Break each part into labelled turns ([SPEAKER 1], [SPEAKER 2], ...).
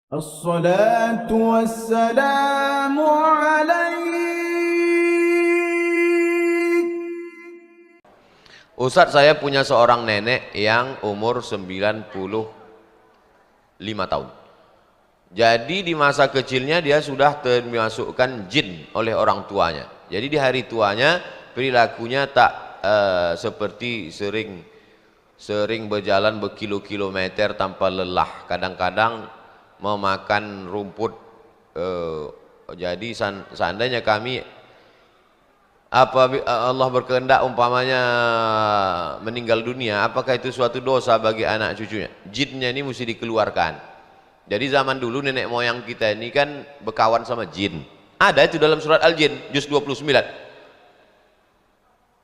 [SPEAKER 1] الصلاة والسلام عليك.
[SPEAKER 2] Ustadz, saya punya seorang nenek yang umur 95 tahun. Jadi di masa kecilnya dia sudah termasukkan jin oleh orang tuanya. Jadi di hari tuanya perilakunya tak seperti sering berjalan berkilo-kilometer tanpa lelah. Kadang-kadang memakan rumput. Jadi seandainya kami Allah berkehendak umpamanya meninggal dunia, apakah itu suatu dosa bagi anak cucunya? Jinnya ini mesti dikeluarkan. Jadi zaman dulu nenek moyang kita ini kan berkawan sama jin. Ada itu dalam surat Al-Jin juz 29.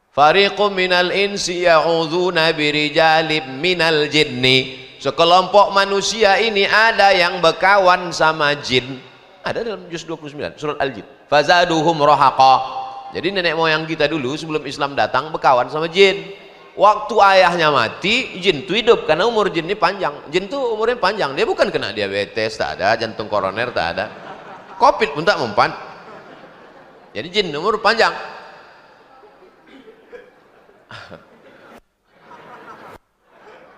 [SPEAKER 2] Fariqum minal insi ya'udzuuna birijalib minal jinni. Sekelompok manusia ini ada yang berkawan sama jin. Ada dalam juz 29 surat Al-Jin. Fazaduhum rahaqa. Jadi nenek moyang kita dulu sebelum Islam datang berkawan sama jin. Waktu ayahnya mati, jin itu hidup karena umur jin ini panjang. Jin itu umurnya panjang, dia bukan kena diabetes, tak ada, jantung koroner tak ada, COVID pun tak mempan. Jadi jin umur panjang.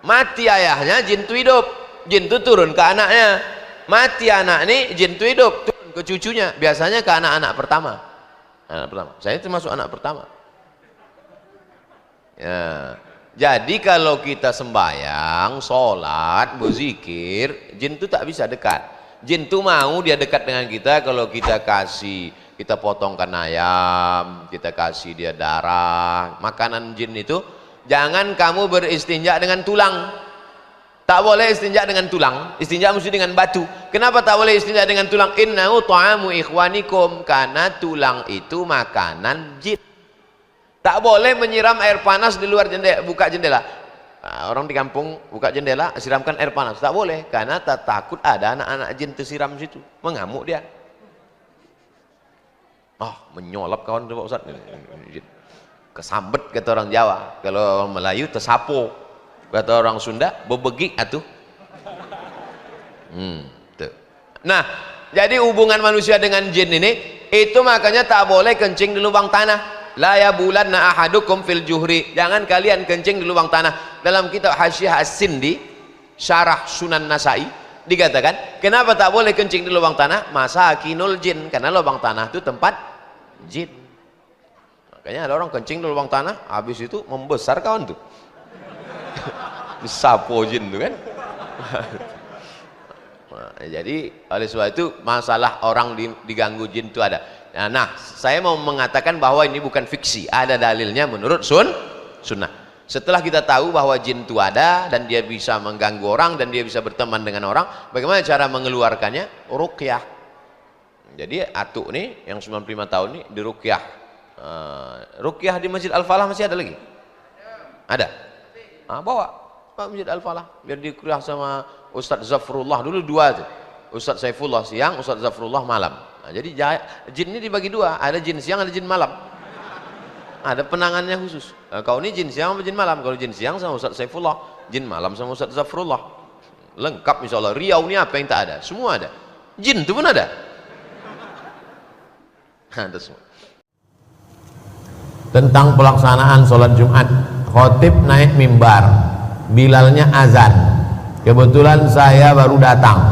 [SPEAKER 2] Mati ayahnya, jin itu hidup. Jin itu turun ke anaknya. Mati anak ini, jin itu hidup, turun ke cucunya. Biasanya ke anak-anak pertama. Anak pertama. Saya termasuk anak pertama. Ya. Jadi kalau kita sembahyang, sholat, berzikir, jin itu tak bisa dekat. Jin itu mau dia dekat dengan kita kalau kita kasih, kita potongkan ayam, kita kasih dia darah, makanan jin itu. Jangan kamu beristinja dengan tulang. Tak boleh istinja dengan tulang. Istinja mesti dengan batu. Kenapa tak boleh istinja dengan tulang? Innahu ta'amu ikhwanikum. Karena tulang itu makanan jin. Tak boleh menyiram air panas di luar jendela, buka jendela. Nah, orang di kampung buka jendela, siramkan air panas. Tak boleh, karena tak takut ada anak-anak jin tersiram situ. Mengamuk dia. Menyolap kawan Pak Ustaz. Kesambet kata orang Jawa. Kalau orang Melayu tersapo. Kata orang Sunda bebegik atuh. Nah, jadi hubungan manusia dengan jin ini, itu makanya tak boleh kencing di lubang tanah. La yabulanna ahadukum fil juhri. Jangan kalian kencing di lubang tanah. Dalam kitab Hasyiah As-Sindi Syarah Sunan Nasai dikatakan, kenapa tak boleh kencing di lubang tanah? Masakinul jin, karena lubang tanah itu tempat jin. Makanya ada orang kencing di lubang tanah, habis itu membesar kawan tuh. Disapo jin tuh kan. Jadi oleh sebab itu masalah orang diganggu jin itu ada. Nah, saya mau mengatakan bahwa ini bukan fiksi, ada dalilnya menurut sunnah. Setelah kita tahu bahwa jin itu ada dan dia bisa mengganggu orang dan dia bisa berteman dengan orang, bagaimana cara mengeluarkannya? Ruqyah. Jadi atuk nih yang 95 tahun nih diruqyah. Ruqyah di Masjid Al-Falah masih ada lagi? Ada? Bawa Pak Masjid Al-Falah biar dikuliah sama Ustadz Zafrullah. Dulu dua tuh, Ustadz Saifullah siang, Ustadz Zafrullah malam. Nah, jadi jin ini dibagi dua, ada jin siang, ada jin malam. Ada penangannya khusus. Kau ini jin siang atau jin malam? Kalau jin siang sama Ustadz Saifullah, jin malam sama Ustadz Zafrullah. Lengkap insya Allah. Riau ini apa yang tak ada? Semua ada. Jin itu pun ada. Ada semua. Tentang pelaksanaan sholat Jumat, khotib naik mimbar, bilalnya azan. Kebetulan saya baru datang.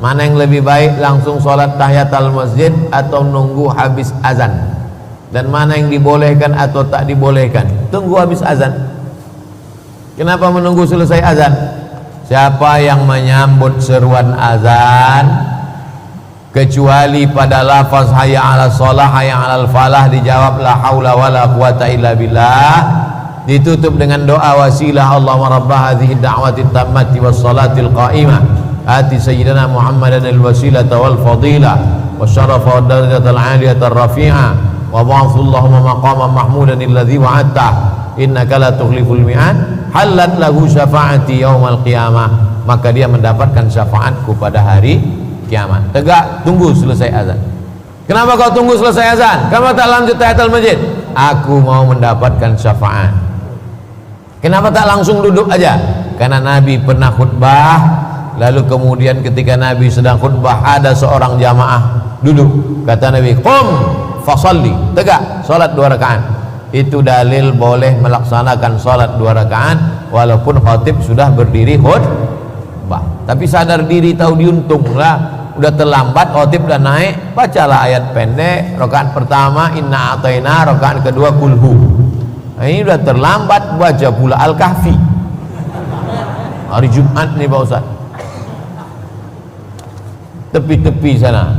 [SPEAKER 2] Mana yang lebih baik, langsung sholat tahiyatul masjid atau nunggu habis azan? Dan mana yang dibolehkan atau tak dibolehkan? Tunggu habis azan. Kenapa menunggu selesai azan? Siapa yang menyambut seruan azan kecuali pada lafaz hayya 'alas shalah, hayya 'alal falah dijawab la haula wala quwata illa billah, ditutup dengan doa wasilah Allahumma rabb hadhihi da'wati tammati was salatil qa'imah ati sayyidina Muhammadan al-wasilata wal fadilah wasyarafa wad darajatal 'aliyatar rafi'ah wa ba'athallahumma maqaman mahmudan alladhi wa'adta innaka la tukhliful mi'ad halat lahu syafa'ati yaumal qiyamah. Maka dia mendapatkan syafaatku pada hari kiamat. Tegak, tunggu selesai azan. Kenapa kau tunggu selesai azan? Kenapa tak lanjut tahiyatul masjid? Aku mau mendapatkan syafaat. Kenapa tak langsung duduk aja? Karena Nabi pernah khutbah Lalu kemudian ketika Nabi sedang khutbah, ada seorang jamaah duduk. Kata Nabi, qum fasalli, tegak, salat 2 rakaat. Itu dalil boleh melaksanakan salat 2 rakaat walaupun khatib sudah berdiri khutbah. Tapi sadar diri, tahu diuntung lah, udah terlambat, khatib udah naik, bacalah ayat pendek. Rakaat pertama inna ataina, rakaat kedua kulhu. Nah, ini udah terlambat, baca pula Al-Kahfi. Hari Jumat nih Pak Ustaz, tepi-tepi sana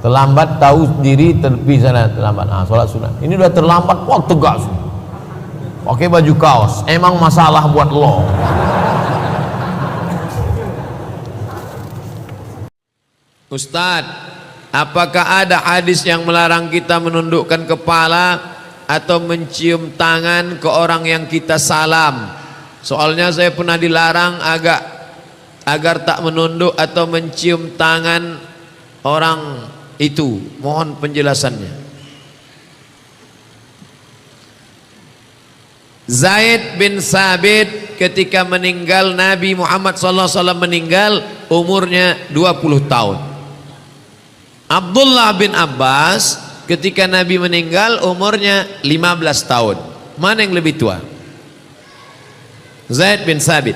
[SPEAKER 2] terlambat, tahu diri, tepi sana terlambat, sholat sunat. Ini udah terlambat, wah tegas, pakai baju kaos, emang masalah buat lo. Ustadz, apakah ada hadis yang melarang kita menundukkan kepala atau mencium tangan ke orang yang kita salam? Soalnya saya pernah dilarang agar tak menunduk atau mencium tangan orang itu. Mohon penjelasannya. Zaid bin Sabit ketika meninggal, Nabi Muhammad SAW meninggal, umurnya 20 tahun. Abdullah bin Abbas ketika Nabi meninggal, umurnya 15 tahun. Mana yang lebih tua? Zaid bin Sabit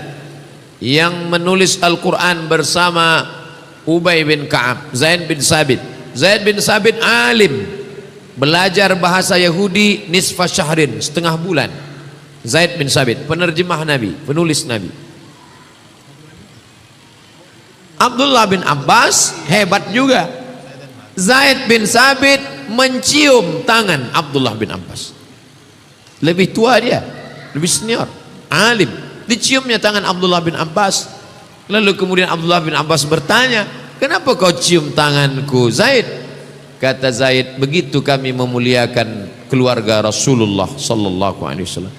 [SPEAKER 2] yang menulis Al-Quran bersama Ubay bin Ka'ab. Zaid bin Sabit alim, belajar bahasa Yahudi nisfa syahrin, setengah bulan. Zaid bin Sabit penerjemah Nabi, penulis Nabi. Abdullah bin Abbas hebat juga. Zaid bin Sabit mencium tangan Abdullah bin Abbas. Lebih tua dia, lebih senior, alim. Diciumnya tangan Abdullah bin Abbas. Lalu kemudian Abdullah bin Abbas bertanya, kenapa kau cium tanganku Zaid? Kata Zaid, begitu kami memuliakan keluarga Rasulullah sallallahu alaihi wasallam.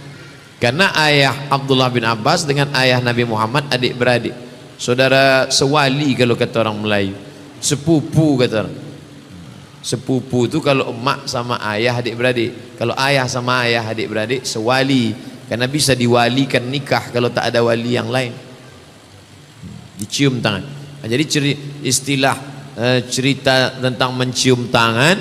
[SPEAKER 2] Karena ayah Abdullah bin Abbas dengan ayah Nabi Muhammad adik beradik, saudara sewali kalau kata orang Melayu, sepupu kata orang. Sepupu itu kalau emak sama ayah adik beradik, kalau ayah sama ayah adik beradik sewali. Karena bisa diwalikan nikah kalau tak ada wali yang lain. Dicium tangan. Nah, jadi istilah cerita tentang mencium tangan,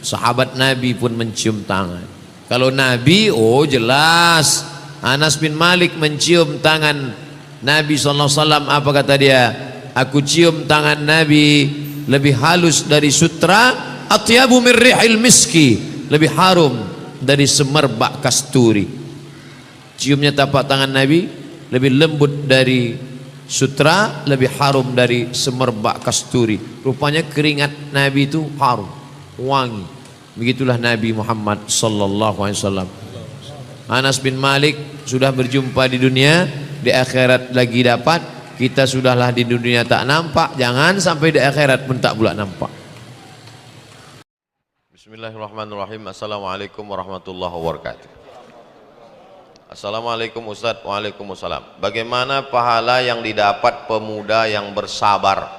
[SPEAKER 2] sahabat Nabi pun mencium tangan. Kalau Nabi, oh jelas, Anas bin Malik mencium tangan Nabi SAW. Apa kata dia? Aku cium tangan Nabi lebih halus dari sutra, atyabu min rihil miski, lebih harum dari semerbak kasturi. Ciumnya tapak tangan Nabi lebih lembut dari sutra, lebih harum dari semerbak kasturi. Rupanya keringat Nabi itu harum, wangi. Begitulah Nabi Muhammad sallallahu alaihi wasallam. Anas bin Malik sudah berjumpa di dunia, di akhirat lagi dapat. Kita sudahlah di dunia tak nampak, jangan sampai di akhirat pun tak pula nampak. Bismillahirrahmanirrahim. Assalamualaikum warahmatullahi wabarakatuh. Assalamualaikum Ustaz. Waalaikumsalam. Bagaimana pahala yang didapat pemuda yang bersabar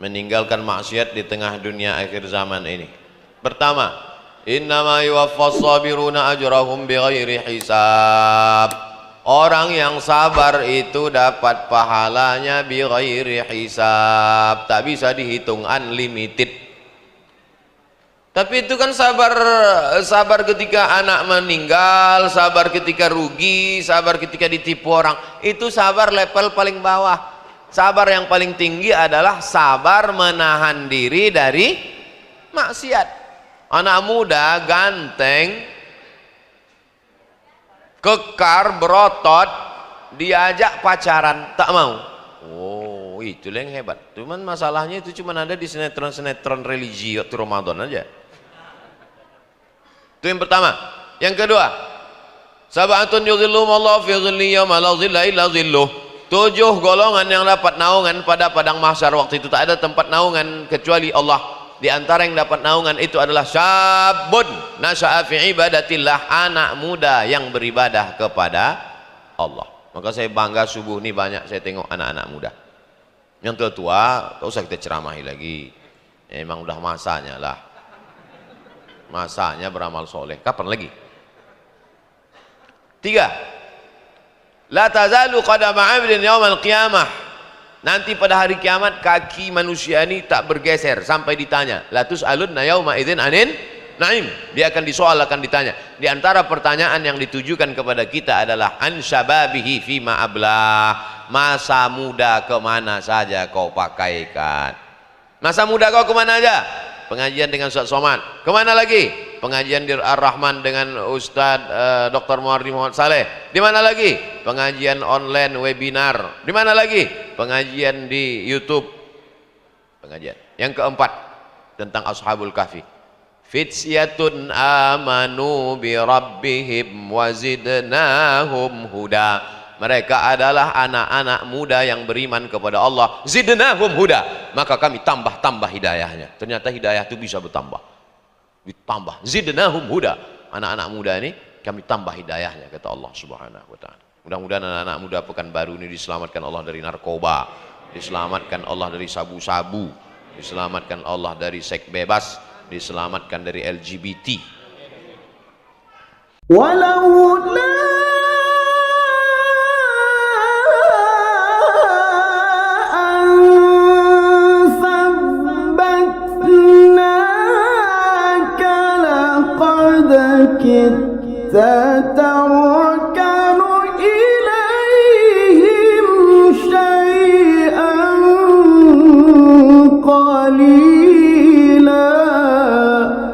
[SPEAKER 2] meninggalkan maksiat di tengah dunia akhir zaman ini? Pertama, innama yuwaffas sabiruna ajrahum bighairi hisab. Orang yang sabar itu dapat pahalanya bighairi hisab, tak bisa dihitung, unlimited. Tapi itu kan sabar ketika anak meninggal, sabar ketika rugi, sabar ketika ditipu orang. Itu sabar level paling bawah. Sabar yang paling tinggi adalah sabar menahan diri dari maksiat. Anak muda ganteng, kekar, berotot, diajak pacaran tak mau. Oh, itu yang hebat. Cuman masalahnya itu cuma ada di sinetron-sinetron religi waktu Ramadan aja. Itu yang pertama. Yang kedua, sab'atun yudhilluhumullahu fi dhillihi yawma la dhilla illa dhilluh. 7 golongan yang dapat naungan pada padang mahsyar. Waktu itu tak ada tempat naungan kecuali Allah. Di antara yang dapat naungan itu adalah syabun nasya'a fi ibadatillah, anak muda yang beribadah kepada Allah. Maka saya bangga subuh ini banyak saya tengok anak-anak muda. Yang tua tak usah kita ceramahi lagi. Ya, emang udah masanya lah. Masanya beramal soleh. Kapan lagi? 3. La tazalu qadama 'abdin yaumal qiyamah
[SPEAKER 3] Nanti pada hari kiamat kaki manusia ini tak bergeser sampai ditanya, la tus'alunna yauma idzin anin na'im. Dia akan disoal, akan ditanya. Di antara pertanyaan yang ditujukan kepada kita adalah an syababihi fima ablah. Masa muda kemana saja kau pakaikan? Masa muda kau kemana aja? Pengajian dengan Ustaz Somad. Kemana lagi? Pengajian di Ar-Rahman dengan Ustaz Dr. Muardi Muhammad Saleh. Di mana lagi? Pengajian online webinar. Di mana lagi? Pengajian di YouTube. Pengajian. Yang keempat tentang Ashabul Kahfi. Fityatun amanu bi rabbihim wa zidnahum huda. Mereka adalah anak-anak muda yang beriman kepada Allah. Zidnahum huda. Maka kami tambah-tambah hidayahnya. Ternyata hidayah itu bisa bertambah. Ditambah. Zidnahum huda. Anak-anak muda ini kami tambah hidayahnya, kata Allah Subhanahu wa taala. Mudah-mudahan anak-anak muda Pekanbaru ini diselamatkan Allah dari narkoba, diselamatkan Allah dari sabu-sabu, diselamatkan Allah dari seks bebas, diselamatkan dari LGBT.
[SPEAKER 1] ولولا أن ثبتناك لقد كدت تركن